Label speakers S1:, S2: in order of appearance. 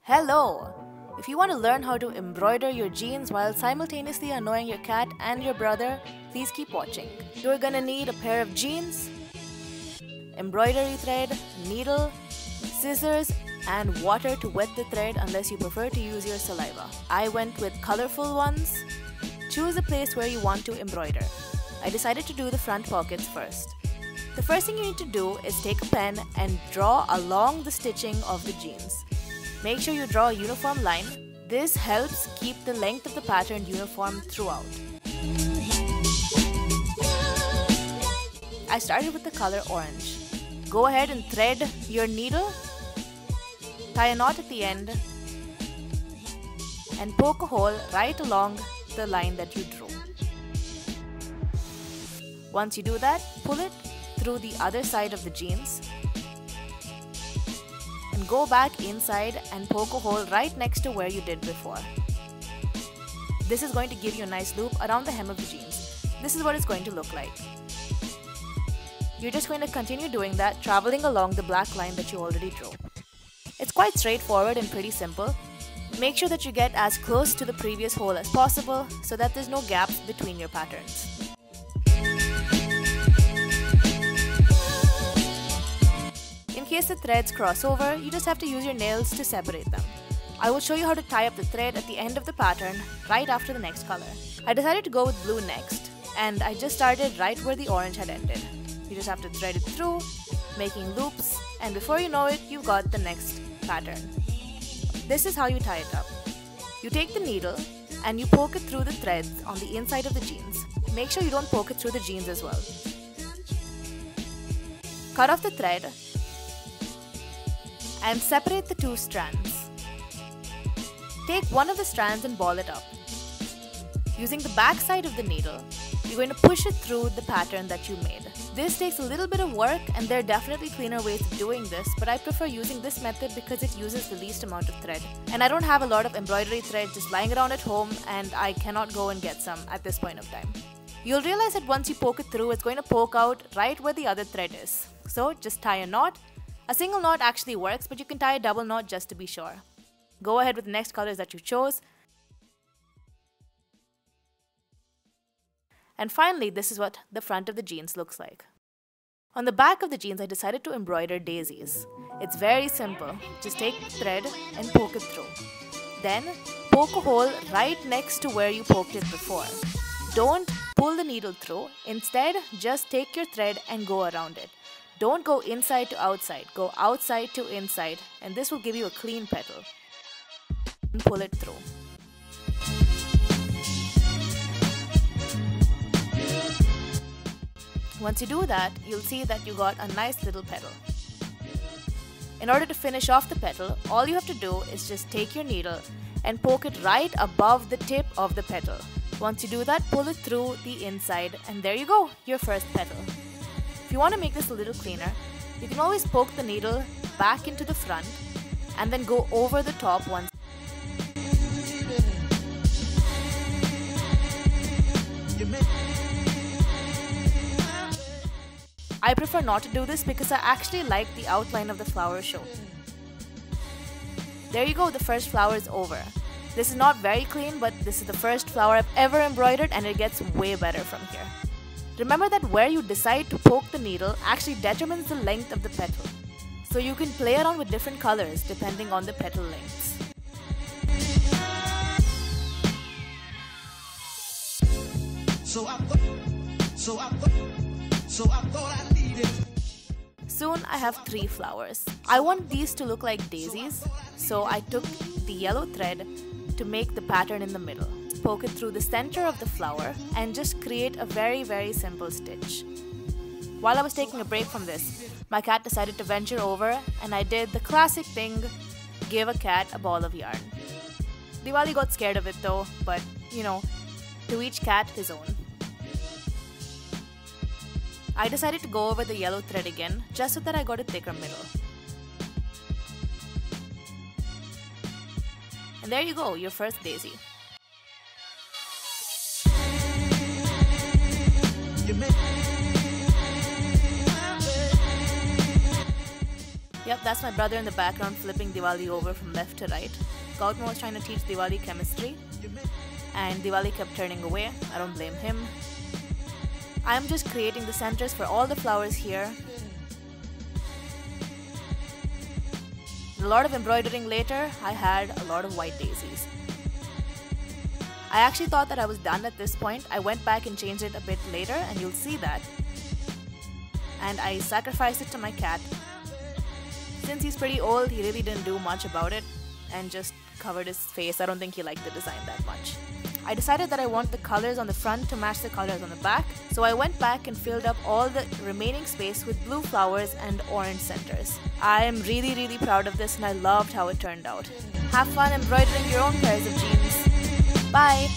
S1: Hello! If you want to learn how to embroider your jeans while simultaneously annoying your cat and your brother, please keep watching. You're gonna need a pair of jeans, embroidery thread, needle, scissors, and water to wet the thread unless you prefer to use your saliva. I went with colorful ones. Choose a place where you want to embroider. I decided to do the front pockets first. The first thing you need to do is take a pen and draw along the stitching of the jeans. Make sure you draw a uniform line. This helps keep the length of the pattern uniform throughout. I started with the color orange. Go ahead and thread your needle, tie a knot at the end, and poke a hole right along the line that you drew. Once you do that, pull it through the other side of the jeans and go back inside and poke a hole right next to where you did before. This is going to give you a nice loop around the hem of the jeans. This is what it's going to look like. You're just going to continue doing that, traveling along the black line that you already drew. It's quite straightforward and pretty simple. Make sure that you get as close to the previous hole as possible so that there's no gaps between your patterns. In case the threads cross over, you just have to use your nails to separate them. I will show you how to tie up the thread at the end of the pattern right after the next color. I decided to go with blue next, and I just started right where the orange had ended. You just have to thread it through, making loops, and before you know it, you've got the next pattern. This is how you tie it up. You take the needle and you poke it through the threads on the inside of the jeans. Make sure you don't poke it through the jeans as well. Cut off the thread and separate the two strands. Take one of the strands and ball it up. Using the back side of the needle, you're going to push it through the pattern that you made. This takes a little bit of work, and there are definitely cleaner ways of doing this, but I prefer using this method because it uses the least amount of thread. And I don't have a lot of embroidery thread just lying around at home, and I cannot go and get some at this point of time. You'll realize that once you poke it through, it's going to poke out right where the other thread is. So just tie a knot. A single knot actually works, but you can tie a double knot just to be sure. Go ahead with the next colors that you chose. And finally, this is what the front of the jeans looks like. On the back of the jeans, I decided to embroider daisies. It's very simple. Just take thread and poke it through. Then, poke a hole right next to where you poked it before. Don't pull the needle through. Instead, just take your thread and go around it. Don't go inside to outside. Go outside to inside, and this will give you a clean petal. And pull it through. Once you do that, you'll see that you got a nice little petal. In order to finish off the petal, all you have to do is just take your needle and poke it right above the tip of the petal. Once you do that, pull it through the inside, and there you go, your first petal. If you want to make this a little cleaner, you can always poke the needle back into the front and then go over the top once. I prefer not to do this because I actually like the outline of the flower show. There you go, the first flower is over. This is not very clean, but this is the first flower I've ever embroidered, and it gets way better from here. Remember that where you decide to poke the needle actually determines the length of the petal. So you can play around with different colors depending on the petal lengths. Soon I have 3 flowers. I want these to look like daisies, so I took the yellow thread to make the pattern in the middle. Poke it through the center of the flower and just create a very simple stitch. While I was taking a break from this, my cat decided to venture over, and I did the classic thing, give a cat a ball of yarn. Diwali got scared of it though, but you know, to each cat his own. I decided to go over the yellow thread again, just so that I got a thicker middle. And there you go, your first daisy. Yep, that's my brother in the background flipping Diwali over from left to right. Gautama was trying to teach Diwali chemistry, and Diwali kept turning away. I don't blame him. I'm just creating the centers for all the flowers here. A lot of embroidering later, I had a lot of white daisies. I actually thought that I was done at this point. I went back and changed it a bit later, and you'll see that. And I sacrificed it to my cat. Since he's pretty old, he really didn't do much about it and just covered his face. I don't think he liked the design that much. I decided that I want the colors on the front to match the colors on the back, so I went back and filled up all the remaining space with blue flowers and orange centers. I am really proud of this and I loved how it turned out. Have fun embroidering your own pairs of jeans. Bye!